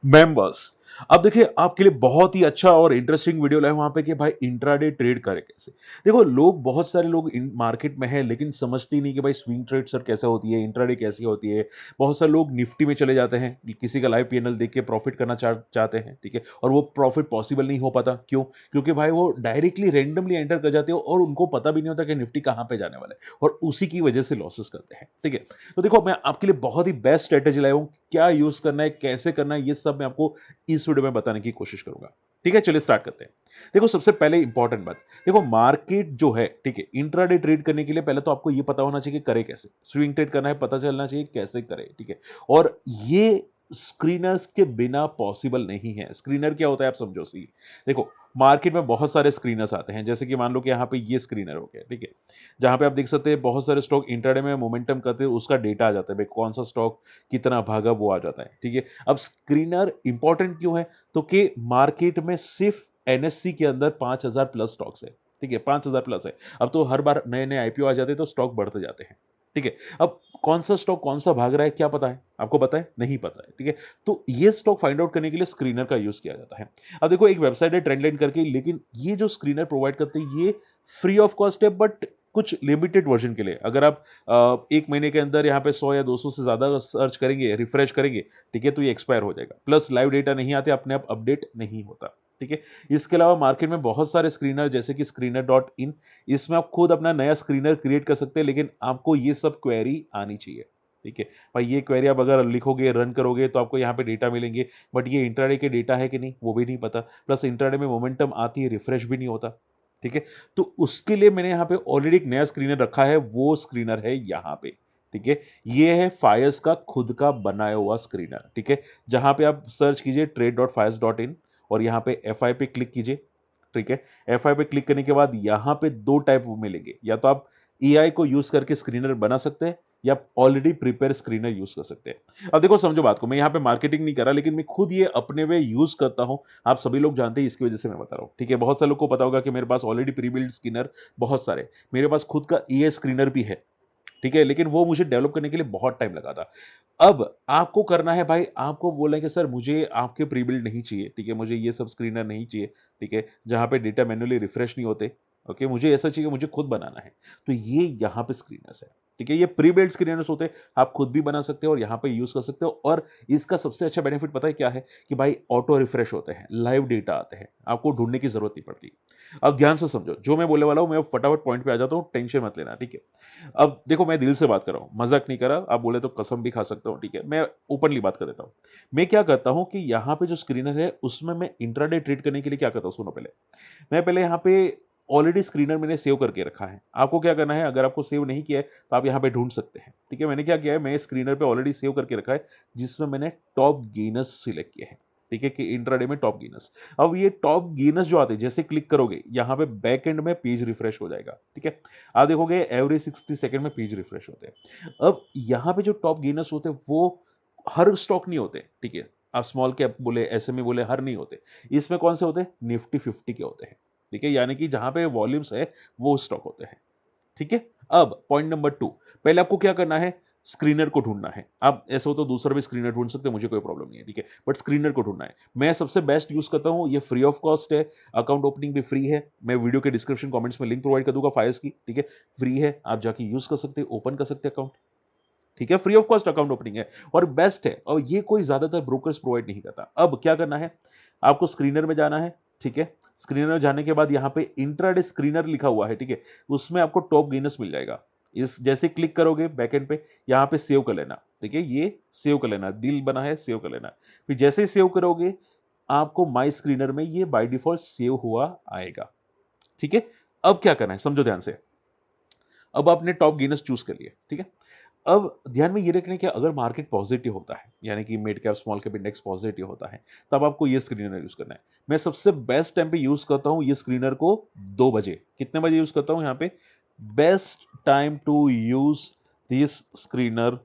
Members. अब देखिए आपके लिए बहुत ही अच्छा और इंटरेस्टिंग वीडियो लाए वहां पे कि भाई इंट्राडे ट्रेड करें कैसे। देखो लोग, बहुत सारे लोग इन मार्केट में है लेकिन समझते ही नहीं कि भाई स्विंग ट्रेड सर कैसे होती है, इंट्राडे कैसी होती है। बहुत सारे लोग निफ्टी में चले जाते हैं, किसी का लाइव पीएनएल देख के प्रॉफिट करना चाहते हैं, ठीक है, और वो प्रॉफिट पॉसिबल नहीं हो पाता। क्यों? क्योंकि भाई वो डायरेक्टली रैंडमली एंटर कर जाते हो और उनको पता भी नहीं होता कि निफ्टी कहाँ पे जाने वाला है, और उसी की वजह से लॉसेस करते हैं, ठीक है। तो देखो मैं आपके लिए बहुत ही बेस्ट स्ट्रेटेजी लाया हूं, क्या यूज करना है, कैसे करना है, ये सब मैं आपको इस वीडियो में बताने की कोशिश करूंगा। ठीक है, चलिए स्टार्ट करते हैं। देखो सबसे पहले इंपॉर्टेंट बात, देखो मार्केट जो है, ठीक है, इंट्राडे ट्रेड करने के लिए पहले तो आपको ये पता होना चाहिए कि करे कैसे। स्विंग ट्रेड करना है, पता चलना चाहिए कैसे करे, ठीक है। और ये स्क्रीनर्स के बिना पॉसिबल नहीं है। स्क्रीनर क्या होता है आप समझो सी। देखो मार्केट में बहुत सारे स्क्रीनर्स आते हैं, जैसे कि मान लो कि यहाँ पे ये स्क्रीनर हो गया, ठीक है, जहां पे आप देख सकते हैं बहुत सारे स्टॉक इंट्राडे में मोमेंटम करते हैं, उसका डेटा आ जाता है भाई कौन सा स्टॉक कितना भागा वो आ जाता है, ठीक है। अब स्क्रीनर इंपॉर्टेंट क्यों है? तो कि मार्केट में सिर्फ एनएससी के अंदर 5,000 प्लस स्टॉक्स है, ठीक है, 5,000 प्लस है। अब तो हर बार नए नए आईपीओ आ जाते हैं तो स्टॉक बढ़ते जाते हैं, ठीक है। अब कौन सा स्टॉक कौन सा भाग रहा है क्या पता है आपको? पता है? नहीं पता है, ठीक है। तो ये स्टॉक फाइंड आउट करने के लिए स्क्रीनर का यूज किया जाता है। अब देखो एक वेबसाइट है ट्रेंडलाइन करके, लेकिन ये जो स्क्रीनर प्रोवाइड करते हैं ये फ्री ऑफ कॉस्ट है, बट कुछ लिमिटेड वर्जन के लिए। अगर आप एक महीने के अंदर यहाँ पे 100 या 200 से ज़्यादा सर्च करेंगे, रिफ्रेश करेंगे, ठीक है, तो ये एक्सपायर हो जाएगा। प्लस लाइव डेटा नहीं आते, अपने आप अपडेट नहीं होता, ठीक है। इसके अलावा मार्केट में बहुत सारे स्क्रीनर, जैसे कि स्क्रीनर डॉट इन, इसमें आप खुद अपना नया स्क्रीनर क्रिएट कर सकते हैं, लेकिन आपको ये सब क्वेरी आनी चाहिए, ठीक है। भाई ये क्वेरी आप अगर लिखोगे, रन करोगे, तो आपको यहाँ पे डेटा मिलेंगे, बट ये इंट्राडे के डेटा है कि नहीं वो भी नहीं पता। प्लस इंट्राडे में मोमेंटम आती है, रिफ्रेश भी नहीं होता, ठीक है। तो उसके लिए मैंने यहाँ पे ऑलरेडी एक नया स्क्रीनर रखा है, वो स्क्रीनर है यहाँ पे, ठीक है। ये है फायर्स का खुद का बनाया हुआ स्क्रीनर, ठीक है। जहां पे आप सर्च कीजिए trade.fires.in और यहाँ पे एफआई पे क्लिक कीजिए, ठीक है। एफआई पे क्लिक करने के बाद यहाँ पे दो टाइप मिलेंगे, या तो आप एआई को यूज करके स्क्रीनर बना सकते हैं, या ऑलरेडी प्रिपेयर स्क्रीनर यूज कर सकते हैं। अब देखो समझो बात को, मैं यहाँ पे मार्केटिंग नहीं कर रहा, लेकिन मैं खुद ये अपने वे यूज करता हूँ। आप सभी लोग जानते हैं, इसकी वजह से मैं बता रहा हूँ, ठीक है। बहुत सारे लोग को पता होगा कि मेरे पास ऑलरेडी प्री बिल्ड स्क्रीनर बहुत सारे, मेरे पास खुद का एआई स्क्रीनर भी है, ठीक है, लेकिन वो मुझे डेवलप करने के लिए बहुत टाइम लगा था। अब आपको करना है भाई, आपको बोला है कि सर मुझे आपके प्री बिल्ड नहीं चाहिए, ठीक है, मुझे ये सब स्क्रीनर नहीं चाहिए, ठीक है, जहां पे डेटा मैन्युअली रिफ्रेश नहीं होते, ओके, मुझे ऐसा चाहिए, मुझे खुद बनाना है। तो ये यहाँ पे स्क्रीनर्स है, ठीक है, ये प्री बिल्ड स्क्रीनर्स होते हैं, आप खुद भी बना सकते हो और यहाँ पे यूज कर सकते हो। और इसका सबसे अच्छा बेनिफिट पता है क्या है? कि भाई ऑटो रिफ्रेश होते हैं, लाइव डेटा आते हैं, आपको ढूंढने की जरूरत नहीं पड़ती। अब ध्यान से समझो जो मैं बोलने वाला हूं, मैं फटाफट पॉइंट पे आ जाता हूं, टेंशन मत लेना, ठीक है। अब देखो मैं दिल से बात कर रहा हूँ, मजाक नहीं कर रहा, आप बोले तो कसम भी खा सकता हूँ, ठीक है, मैं ओपनली बात कर देता हूँ। मैं क्या करता हूँ कि यहाँ पे जो स्क्रीनर है उसमें मैं इंट्राडे ट्रेड करने के लिए क्या करता हूँ, सुनो पहले। मैं पहले यहाँ पे ऑलरेडी स्क्रीनर मैंने सेव करके रखा है। आपको क्या करना है, अगर आपको सेव नहीं किया है तो आप यहाँ पे ढूंढ सकते हैं, ठीक है। मैंने क्या किया है, मैं स्क्रीनर पे ऑलरेडी सेव करके रखा है, जिसमें मैंने टॉप गेनर्स सिलेक्ट किए हैं, ठीक है, कि इंट्राडे में टॉप गेनर्स। अब ये टॉप गेनर्स जो आते हैं, जैसे क्लिक करोगे यहाँ पे बैक एंड में पेज रिफ्रेश हो जाएगा, ठीक है। आप देखोगे एवरी 60 सेकंड में पेज रिफ्रेश होते हैं। अब यहाँ पे जो टॉप गेनर्स होते हैं वो हर स्टॉक नहीं होते, ठीक है। आप स्मॉल कैप बोले, एसएमई बोले, हर नहीं होते। इसमें कौन से होते हैं? निफ्टी 50 के होते हैं, ठीक है, यानी कि जहां पे वॉल्यूम्स है वो स्टॉक होते हैं, ठीक है। अब पॉइंट नंबर 2, पहले आपको क्या करना है, स्क्रीनर को ढूंढना है। आप ऐसा हो तो दूसरा भी स्क्रीनर ढूंढ सकते हैं, मुझे कोई प्रॉब्लम नहीं है, ठीक है, बट स्क्रीनर को ढूंढना है। मैं सबसे बेस्ट यूज करता हूं, ये फ्री ऑफ कॉस्ट है, अकाउंट ओपनिंग भी फ्री है। मैं वीडियो के डिस्क्रिप्शन कमेंट्स में लिंक प्रोवाइड कर दूंगा फायर्स की, ठीक है, फ्री है, आप जाके यूज कर सकते हैं, ओपन कर सकते हैं अकाउंट, ठीक है, free of cost account opening है और बेस्ट है, और ये कोई ज्यादातर ब्रोकर्स प्रोवाइड नहीं करता। अब क्या करना है, आपको स्क्रीनर में जाना है, ठीक है। स्क्रीनर में जाने के बाद यहाँ पे इंट्राडे स्क्रीनर लिखा हुआ है, ठीक है, उसमें आपको टॉप गेनर्स मिल जाएगा। इस जैसे क्लिक करोगे बैकएंड पे, यहाँ पे सेव कर लेना, ठीक है, ये सेव कर लेना, दिल बना है, सेव कर लेना। फिर जैसे ही सेव करोगे, आपको माई स्क्रीनर में ये बाय डिफॉल्ट सेव हुआ आएगा, ठीक है। अब क्या करना है समझो ध्यान से। अब आपने टॉप गेनर्स चूज कर लिए, ठीक है। अब ध्यान में ये रखना है कि अगर मार्केट पॉजिटिव होता है, यानी कि mid cap small cap index positive होता है, तब आपको ये स्क्रीनर यूज करना है। मैं सबसे बेस्ट टाइम पे यूज करता हूं ये स्क्रीनर को, 2 बजे। कितने बजे यूज करता हूं यहाँ पे? Best time to use this screener,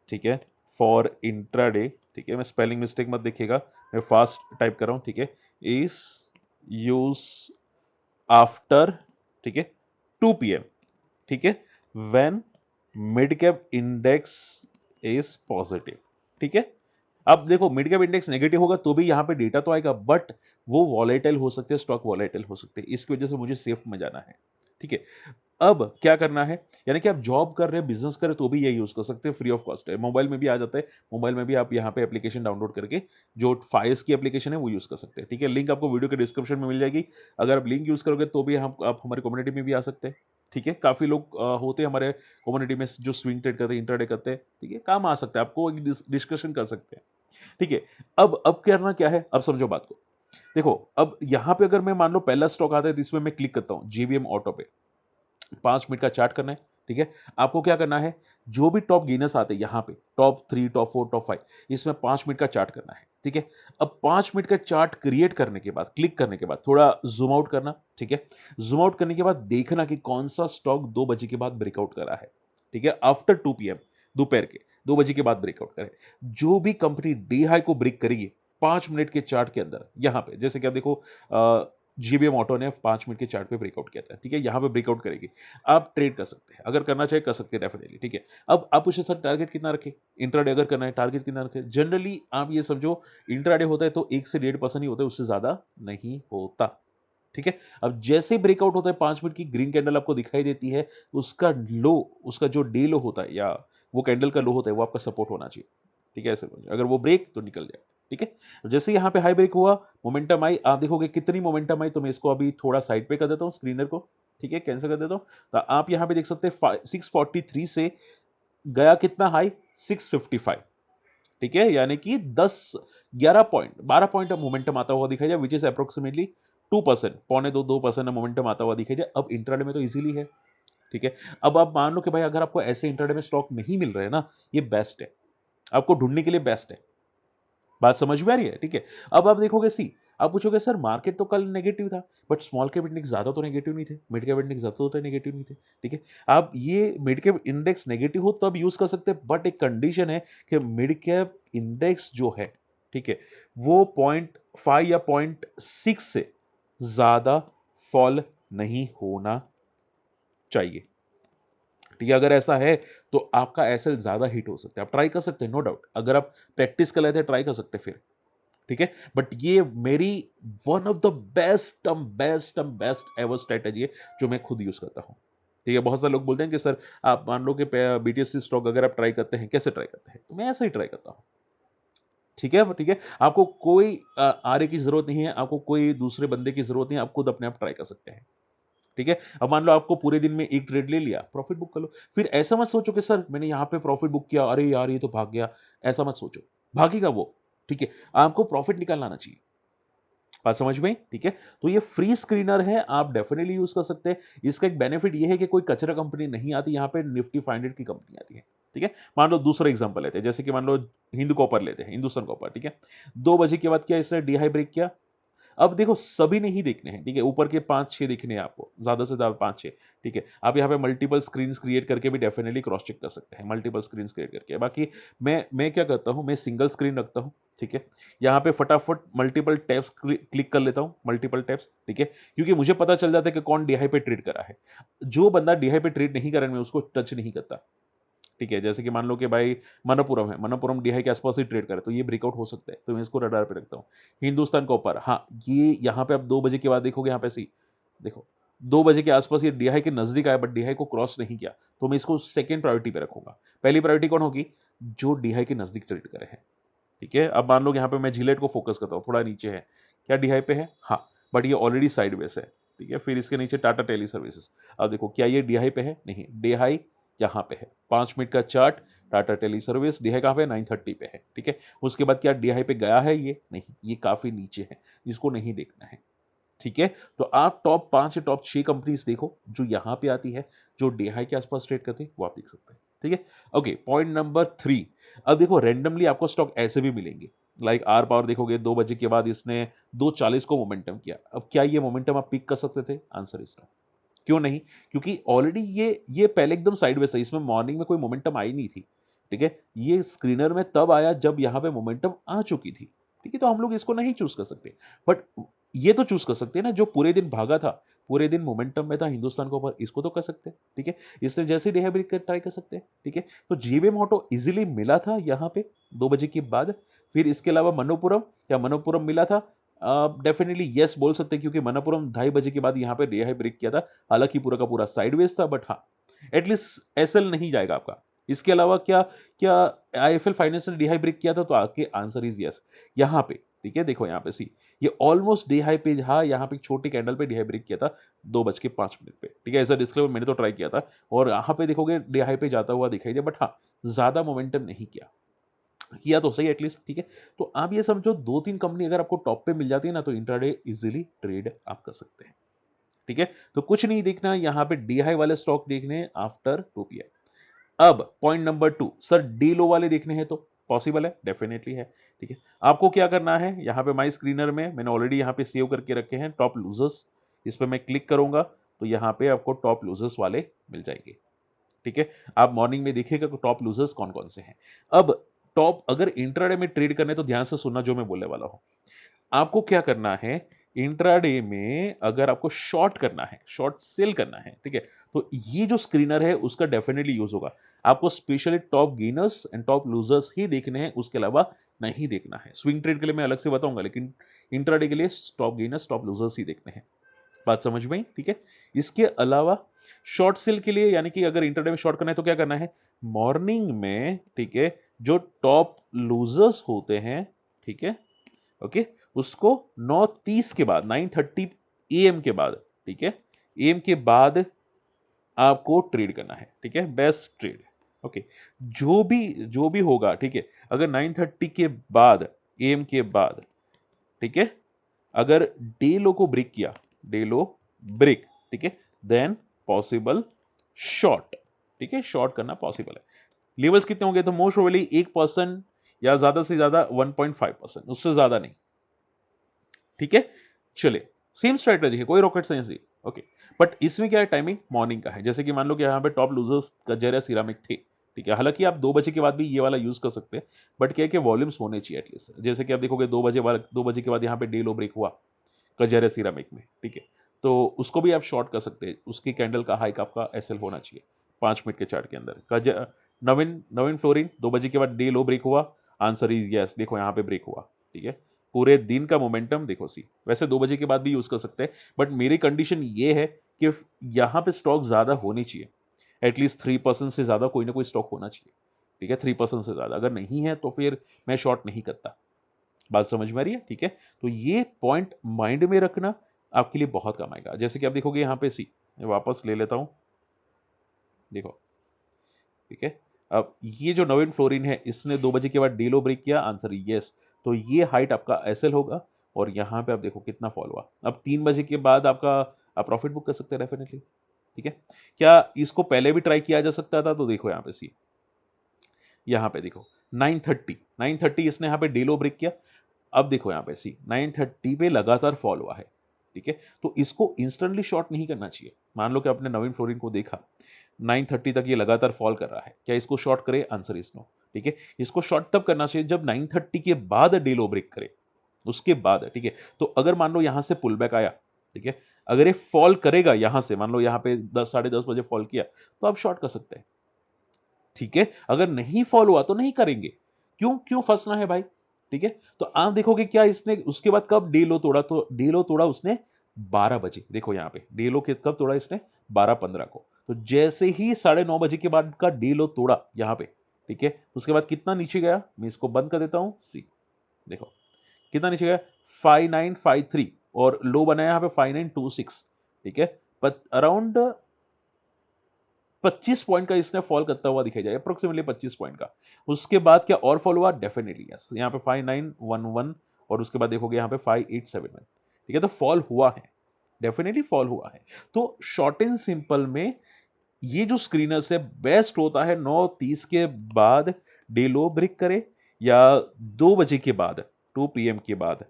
ठीक है, फॉर इंट्राडे, ठीक है। मैं स्पेलिंग मिस्टेक मत देखिएगा, मैं फास्ट टाइप कर रहा हूं, ठीक है। इज यूज आफ्टर, ठीक है, 2 PM, ठीक है, when mid cap index is positive, ठीक है। अब देखो मिड कैप इंडेक्स नेगेटिव होगा तो भी यहाँ पे डेटा तो आएगा, बट वो वॉलेटाइल हो सकते हैं, स्टॉक वॉलेटाइल हो सकते हैं, इसकी वजह से मुझे सेफ में जाना है। ठीक है, अब क्या करना है, यानी कि आप जॉब कर रहे हैं, बिजनेस कर रहे हैं, तो भी ये यूज कर सकते हैं, फ्री ऑफ कॉस्ट है, मोबाइल में भी आ जाता है, मोबाइल में भी आप यहाँ पे एप्लीकेशन डाउनलोड करके जो फाइज की एप्लीकेशन है वो यूज कर सकते हैं। ठीक है, लिंक आपको वीडियो के डिस्क्रिप्शन में मिल जाएगी। अगर आप लिंक यूज करोगे तो भी हम आप हमारी कम्युनिटी में भी आ सकते हैं। ठीक है, काफी लोग होते हैं हमारे कम्युनिटी में जो स्विंग ट्रेड करते हैं, इंट्राडे करते हैं। ठीक है, काम आ सकता है, आपको एक डिस्कशन कर सकते हैं। ठीक है, अब करना क्या है, अब समझो बात को। देखो, अब यहां पे अगर मैं मान लो पहला स्टॉक आता है तो इसमें मैं क्लिक करता हूं जीवीएम ऑटो पे, 5 मिनट का चार्ट करना है। ठीक है, आपको क्या करना है, जो भी टॉप गेनर्स आते हैं यहाँ पे, टॉप 3, टॉप 4, टॉप 5, इसमें 5 मिनट का चार्ट करना है। ठीक है, अब 5 मिनट का चार्ट क्रिएट करने के बाद, क्लिक करने के बाद थोड़ा जूम आउट करना। ठीक है, जूम आउट करने के बाद देखना कि कौन सा स्टॉक 2 बजे के बाद ब्रेकआउट करा है। ठीक है, आफ्टर 2 PM, दोपहर के 2 बजे के बाद ब्रेकआउट करे। जो भी कंपनी डे हाई को ब्रेक करेगी 5 मिनट के चार्ट के अंदर, यहां पे जैसे कि आप देखो, जीबीएम ऑटो ने 5 मिनट के चार्ट पे ब्रेकआउट किया था। ठीक है, यहां पे ब्रेकआउट करेगी, आप ट्रेड कर सकते हैं, अगर करना चाहे कर सकते हैं डेफिनेटली। ठीक है, अब आप पूछे सर टारगेट कितना रखें, इंट्राडे अगर करना है टारगेट कितना रखें। जनरली आप ये समझो, इंट्राडे होता है तो 1 से 1.5% ही होता है, उससे ज्यादा नहीं होता। ठीक है, अब जैसे ब्रेकआउट होता है, 5 मिनट की ग्रीन कैंडल आपको दिखाई देती है, उसका लो, उसका जो डे लो होता है या वो कैंडल का लो होता है, वो आपका सपोर्ट होना चाहिए। ठीक है, ऐसे बोलिए, अगर वो ब्रेक तो निकल जाए। ठीक है, जैसे यहाँ पे हाई ब्रेक हुआ, मोमेंटम आई, आप देखोगे कितनी मोमेंटम आई, तो मैं इसको अभी थोड़ा साइड पे कर देता हूँ स्क्रीनर को। ठीक है, कैंसिल कर देता हूँ, तो आप यहाँ पे देख सकते हैं 643 से गया कितना हाई, 655। ठीक है, यानी कि 12 पॉइंट मोमेंटम आता हुआ दिखाई जाए, विच इज अप्रोक्सीमेटली 2%, पौने 2% मोमेंटम आता हुआ दिखाई जाए। अब इंट्राडे में तो इजीली है। ठीक है, अब आप मान लो कि भाई अगर आपको ऐसे इंट्राडे में स्टॉक नहीं मिल रहे हैं ना, ये बेस्ट है, आपको ढूंढने के लिए बेस्ट है। बात समझ में आ रही है। ठीक है, अब आप देखोगे सी, आप पूछोगे सर मार्केट तो कल नेगेटिव था, बट स्मॉल कैप इंडेक्स ज्यादा तो नेगेटिव नहीं थे, मिड कैप इंडेक्स ज्यादा तो नेगेटिव नहीं थे। ठीक है, आप ये मिड कैप इंडेक्स नेगेटिव हो तब यूज कर सकते हैं, बट एक कंडीशन है कि मिड कैप इंडेक्स जो है, ठीक है, वो 0.5 या 0.6 से ज्यादा फॉल नहीं होना चाहिए। ठीक है, अगर ऐसा है तो आपका एसएल ज्यादा हिट हो सकता है, आप ट्राई कर सकते हैं, नो डाउट, अगर आप प्रैक्टिस कर लेते हैं ट्राई कर सकते हैं फिर। ठीक है, बट ये मेरी one of the best ever strategy है, जो मैं खुद यूज करता हूं। ठीक है, बहुत सारे लोग बोलते हैं कि सर आप मान लो कि बीटीएससी स्टॉक अगर आप ट्राई करते हैं, कैसे ट्राई करते हैं, तो मैं ऐसे ही ट्राई करता हूं। ठीक है, ठीक है, आपको कोई आरे की जरूरत नहीं है, आपको कोई दूसरे बंदे की जरूरत नहीं है, आप खुद अपने आप ट्राई कर सकते हैं। ठीक है, अब मान लो आपको पूरे दिन में एक ट्रेड ले लिया, प्रॉफिट बुक कर लो। फिर ऐसा मत सोचो कि सर मैंने यहां पे प्रॉफिट बुक किया, अरे यार ये तो भाग गया, ऐसा मत सोचो, भागेगा वो। ठीक है, आपको प्रॉफिट निकालना आना चाहिए। बात समझ में? ठीक है, तो ये फ्री स्क्रीनर है, आप डेफिनेटली यूज कर सकते हैं। इसका एक बेनिफिट ये है कि कोई कचरा कंपनी नहीं आती, यहाँ पे निफ्टी 500 की कंपनी आती है। ठीक है, मान लो दूसरा एग्जांपल लेते हैं, जैसे कि मान लो हिंद कॉपर लेते हैं, हिंदुस्तान कॉपर। ठीक है, 2 बजे के बाद क्या इसने डी हाई ब्रेक किया। अब देखो सभी नहीं देखने हैं। ठीक है, ऊपर के 5-6 देखने हैं आपको, ज्यादा से ज्यादा 5-6। ठीक है, आप यहाँ पे मल्टीपल स्क्रीन क्रिएट करके भी डेफिनेटली क्रॉस चेक कर सकते हैं, मल्टीपल स्क्रीन क्रिएट करके। बाकी मैं क्या करता हूँ, मैं सिंगल स्क्रीन रखता हूँ। ठीक है, यहाँ पे फटाफट मल्टीपल टैब्स क्लिक कर लेता हूँ, मल्टीपल टैब्स। ठीक है, क्योंकि मुझे पता चल जाता है कि कौन डीहाई पे ट्रेड करा है। जो बंदा डीहाई पे ट्रेड नहीं करा है, मैं उसको टच नहीं करता। ठीक है, जैसे कि मान लो कि भाई मनप्पुरम है, मनप्पुरम डीहाई के आसपास ही ट्रेड करे, तो ये ब्रेकआउट हो सकता है, तो मैं इसको रडार पे रखता हूँ। हिंदुस्तान कॉपर, हाँ, ये यहाँ पे आप 2 बजे के बाद देखोगे, यहाँ पे सी देखो 2 बजे के आसपास ये डीहाई के नजदीक आया, बट डीहाई को क्रॉस नहीं किया, तो मैं इसको सेकंड प्रायोरिटी पे रखूंगा। पहली प्रायोरिटी कौन होगी, जो डीहाई के नजदीक ट्रेड करे हैं। ठीक है, अब मान लो यहाँ पे मैं जिलेट को फोकस करता हूँ, थोड़ा नीचे है, क्या डीहाई पे है, हाँ, बट ये ऑलरेडी साइडवेज है। ठीक है, फिर इसके नीचे टाटा टेली सर्विसेज, अब देखो क्या ये डीहाई पे है, नहीं, डीहाई यहाँ पे है, 5 मिनट का चार्ट, टाटा टेली सर्विस डीहाई कहाँ पे, 930 पे है। ठीक है, उसके बाद क्या डीहाई पे गया है, ये नहीं, ये काफी नीचे है, इसको नहीं देखना है। ठीक है, तो आप टॉप 5 या टॉप 6 कंपनीज देखो जो यहाँ पे आती है, जो डीहाई के आसपास ट्रेड करती है, वो आप देख सकते हैं। ठीक है, ओके, पॉइंट नंबर 3। अब देखो रैंडमली आपको स्टॉक ऐसे भी मिलेंगे, लाइक आर पावर देखोगे 2 बजे के बाद इसने 240 को मोमेंटम किया। अब क्या ये मोमेंटम आप पिक कर सकते थे, आंसर इज नो। क्यों नहीं, क्योंकि ऑलरेडी ये पहले एकदम साइडवेज था, इसमें मॉर्निंग में कोई मोमेंटम आई नहीं थी। ठीक है, ये स्क्रीनर में तब आया जब यहाँ पे मोमेंटम आ चुकी थी। ठीक है, तो हम लोग इसको नहीं चूज कर सकते, बट ये तो चूज कर सकते हैं ना, जो पूरे दिन भागा था, पूरे दिन मोमेंटम में था हिंदुस्तान के ऊपर, इसको तो कर सकते हैं। ठीक है, इसने जैसे डिहाइब्रिड कर ट्राई कर सकते हैं। ठीक है, तो जीवे मोटो इजीली मिला था यहाँ पे 2 बजे के बाद, फिर इसके अलावा मनोपुरम, क्या मनोपुरम मिला था? डेफिनेटली यस बोल सकते हैं, क्योंकि मनोपुरम 2:30 बजे के बाद यहाँ पे डे हाई ब्रेक किया था। हालांकि पूरा का पूरा साइडवेज था, बट हाँ, एटलीस्ट एसएल नहीं जाएगा आपका। इसके अलावा क्या क्या आईएफएल फाइनेंस ने डे हाई ब्रेक किया था? तो आपके आंसर इज यस। यहाँ पे ठीक है, देखो यहाँ पे सी, ये ऑलमोस्ट डे हाई पे, हाँ यहाँ पे एक छोटी कैंडल पे डे हाई ब्रेक किया था 2:05 पे। ठीक है, ऐसा डिस्क्लेमर मैंने तो ट्राई किया था, और यहाँ पे देखोगे डे हाई पे जाता हुआ दिखाई दिया, बट हाँ ज्यादा मोमेंटम नहीं किया। किया तो सही एटलीस्ट, ठीक है। तो आप ये समझो 2-3 कंपनी अगर आपको टॉप पे मिल जाती है ना, तो इंट्राडे इजीली ट्रेड आप कर सकते हैं। ठीक है, तो कुछ नहीं देखना यहाँ पे, डी हाई वाले स्टॉक देखने हैं आफ्टर 2 पीएम। अब पॉइंट नंबर 2, सर डी लो वाले देखने हैं, तो पॉसिबल है, डेफिनेटली है। ठीक है, आपको क्या करना है, यहाँ पे माई स्क्रीनर में मैंने ऑलरेडी यहाँ पे सेव करके रखे हैं टॉप लूजर्स। इस पे मैं क्लिक करूंगा तो यहाँ पे आपको टॉप लूजर्स वाले मिल जाएंगे। ठीक है, आप मॉर्निंग में देखिएगा कि टॉप लूजर्स कौन कौन से हैं। अब टॉप अगर इंट्राडे में ट्रेड करने, तो ध्यान से सुनना जो मैं बोलने वाला हूं। आपको क्या करना है, इंट्राडे में अगर आपको शॉर्ट करना है, शॉर्ट सेल करना है, ठीक है, तो ये जो स्क्रीनर है उसका डेफिनेटली यूज होगा। आपको specially top gainers and top losers ही देखने हैं, उसके अलावा नहीं देखना है। स्विंग ट्रेड के लिए मैं अलग से बताऊंगा, लेकिन इंट्राडे के लिए टॉप गेनर्स टॉप लूजर्स ही देखने हैं। बात समझ में आई? ठीक है, इसके अलावा शॉर्ट सेल के लिए, यानी कि अगर इंटरडे में शॉर्ट करना है तो क्या करना है, मॉर्निंग में, ठीक है, जो टॉप लूजर्स होते हैं, ठीक है, ओके, उसको 9:30 के बाद, 9:30 AM के बाद, ठीक है, एम के बाद आपको ट्रेड करना है। ठीक है, बेस्ट ट्रेड। ओके, जो भी होगा, ठीक है, अगर 9:30 के बाद, AM के बाद, ठीक है, अगर डे लो को ब्रेक किया, डे लो ब्रेक, ठीक है, देन पॉसिबल शॉर्ट। ठीक है, शॉर्ट करना पॉसिबल है। लेवल्स कितने होंगे, तो मोस्ट प्रोबेबली 1% या ज्यादा से ज्यादा 1.5%, उससे ज्यादा नहीं। ठीक है, चलिए, सेम स्ट्रेटेजी है, कोई रॉकेट साइंस नहीं। ओके, बट इसमें क्या है, टाइमिंग मॉर्निंग का है। जैसे कि मान लो कि यहाँ पे टॉप लूजर्स कजरिया सिरामिक थे, ठीक है, हालांकि आप 2 बजे के बाद भी ये वाला यूज कर सकते हैं, बट क्या है कि वॉल्यूम्स होने चाहिए एटलीस्ट। जैसे कि आप देखोगे 2 बजे के बाद यहाँ पे डे लो ब्रेक हुआ कजरिया सिरामिक में, ठीक है, तो उसको भी आप शॉर्ट कर सकते हैं। उसकी कैंडल का हाइक आपका एसएल होना चाहिए 5 मिनट के चार्ट के अंदर। नवीन नवीन फ्लोरिन 2 बजे के बाद डे लो ब्रेक हुआ, आंसर इज यस। देखो यहाँ पे ब्रेक हुआ, ठीक है, पूरे दिन का मोमेंटम देखो सी। वैसे 2 बजे के बाद भी यूज कर सकते हैं, बट मेरी कंडीशन ये है कि यहाँ पे स्टॉक ज्यादा होनी चाहिए, एटलीस्ट 3% से ज्यादा कोई ना कोई स्टॉक होना चाहिए। ठीक है, 3% से ज्यादा अगर नहीं है तो फिर मैं शॉर्ट नहीं करता। बात समझ में आ रही है? ठीक है, तो ये पॉइंट माइंड में रखना आपके लिए बहुत काम आएगा। जैसे कि आप देखोगे यहाँ पे सी, मैं वापस ले लेता हूं, देखो, ठीक है, अब ये जो नवीन फ्लोरिन है, इसने 2 बजे के बाद डीलो ब्रेक किया, आंसर यस। तो ये हाइट आपका एसएल होगा, और यहाँ पे आप देखो कितना फॉल हुआ। अब 3 बजे के बाद आपका आप प्रॉफिट बुक कर सकते हैं डेफिनेटली। ठीक है, क्या इसको पहले भी ट्राई किया जा सकता था? तो देखो यहाँ पे सी, यहाँ पे देखो 9:30 इसने यहाँ पे डीलो ब्रेक किया। अब देखो यहाँ पे सी, 9:30 पे लगातार फॉल हुआ है। ठीक है, तो इसको इंस्टेंटली शॉर्ट नहीं करना चाहिए। मान लो कि आपने नवीन फ्लोरिन को देखा 9:30 तक ये लगातार फॉल कर रहा है, क्या इसको शॉर्ट करे? Answer is no. ठीक है, इसको शॉर्ट तब करना चाहिए जब 9:30 के बाद डे लो ब्रेक करे, उसके बाद। ठीक है, तो अगर मान लो यहां से पुल बैक आया, ठीक है, अगर ये फॉल करेगा यहां से, मान लो यहां पे 10 साढ़े 10 बजे फॉल किया, तो आप शॉर्ट कर सकते हैं। ठीक है, अगर नहीं फॉल हुआ तो नहीं करेंगे। क्यों क्यों फंसना है भाई? ठीक है, तो आप देखोगे क्या इसने उसके बाद कब डे लो तोड़ा, तो डे लो तोड़ा उसने 12 बजे। देखो यहाँ पे डे लो कब तोड़ा इसने, 12:15 को। तो जैसे ही 9:30 बजे के बाद का डे लो तोड़ा यहाँ पे, ठीक है, उसके बाद कितना नीचे गया, मैं इसको बंद कर देता हूं सी, देखो कितना नीचे गया, 5953, और लो बनाया यहाँ पे 5926। ठीक है, अराउंड 25 पॉइंट का इसने फॉल करता हुआ दिखाई जाए, अप्रोक्सीमेटली 25 पॉइंट का। उसके बाद क्या और फॉल हुआ? डेफिनेटली यस, यहाँ पे 5911, और उसके बाद देखोगे यहाँ पे 5871। ठीक है, तो फॉल हुआ है, डेफिनेटली फॉल हुआ है। तो शॉर्ट एंड सिंपल में ये जो स्क्रीनर्स है, बेस्ट होता है 9:30 के बाद डे लो ब्रेक करे, या 2 बजे के बाद, 2 PM के बाद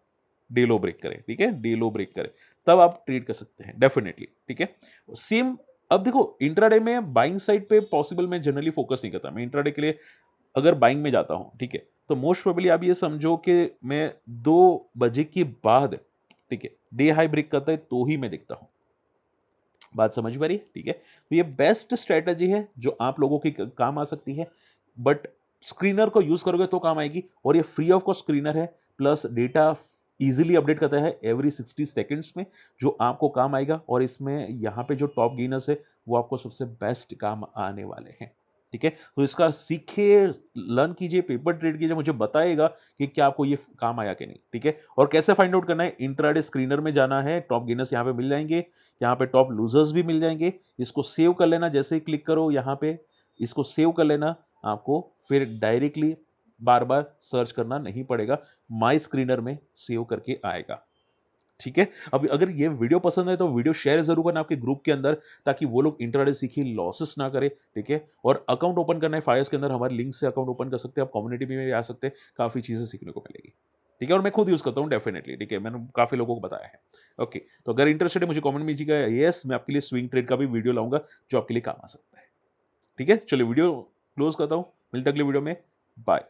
डे लो ब्रेक करे। ठीक है, डे लो ब्रेक करे, तब आप ट्रेड कर सकते हैं डेफिनेटली। ठीक है, सेम। अब देखो इंट्राडे में बाइंग साइड पे पॉसिबल मैं जनरली फोकस नहीं करता। मैं इंट्राडे के लिए अगर बाइंग में जाता हूं, ठीक है, तो मोस्ट प्रोबेबली आप ये समझो कि मैं 2 बजे के बाद, ठीक है, डे हाई ब्रेक करता है तो ही मैं देखता हूं। बात समझ में आ रही है? ठीक है, तो ये बेस्ट स्ट्रेटजी है जो आप लोगों के काम आ सकती है, बट स्क्रीनर को यूज़ करोगे तो काम आएगी और ये फ्री ऑफ कॉस्ट स्क्रीनर है, प्लस डेटा ईज़िली अपडेट करता है एवरी 60 सेकंड्स में, जो आपको काम आएगा और इसमें यहाँ पे जो टॉप गेनर्स है, वो आपको सबसे बेस्ट काम आने वाले हैं। ठीक है? तो इसका सीखिए, लर्न कीजिए, पेपर ट्रेड कीजिए, मुझे बताइएगा कि क्या आपको ये काम आया कि नहीं। ठीक है? और कैसे फाइंड आउट करना है, इंट्राडे स्क्रीनर में जाना है, टॉप गेनर्स यहाँ पे मिल जाएँगे, यहाँ पे टॉप लूज़र्स भी मिल जाएँगे। इसको सेव कर लेना, जैसे ही क्लिक करो यहाँ पे, इसको सेव कर लेना आपको, फिर डायरेक्टली बार-बार सर्च करना नहीं पड़ेगा, माय स्क्रीनर में सेव करके आएगा। ठीक है? अब अगर ये वीडियो पसंद है तो वीडियो शेयर ज़रूर करना आपके ग्रुप के अंदर, ताकि वो लोग इंट्राडे सीखे लॉसेस ना करें, ठीक है? और अकाउंट ओपन करना है फाइवर्स के अंदर, हमारे लिंक से अकाउंट ओपन कर सकते हैं, आप कम्युनिटी में भी आ सकते हैं, काफ़ी चीज़ें सीखने को मिलेगी। ठीक है? और मैं खुद यूज़ करता हूँ डेफिनिटली, ठीक है? मैंने काफ़ी लोगों को बताया है। ओके, तो अगर इंटरेस्टेड है मुझे कमेंट में कीजिएगा, येस मैं आपके लिए स्विंग ट्रेड का भी वीडियो लाऊँगा, जो आपके लिए काम आ सकता है। ठीक है? चलिए वीडियो क्लोज़ करता हूँ, मिलते हैं अगले वीडियो में, बाय।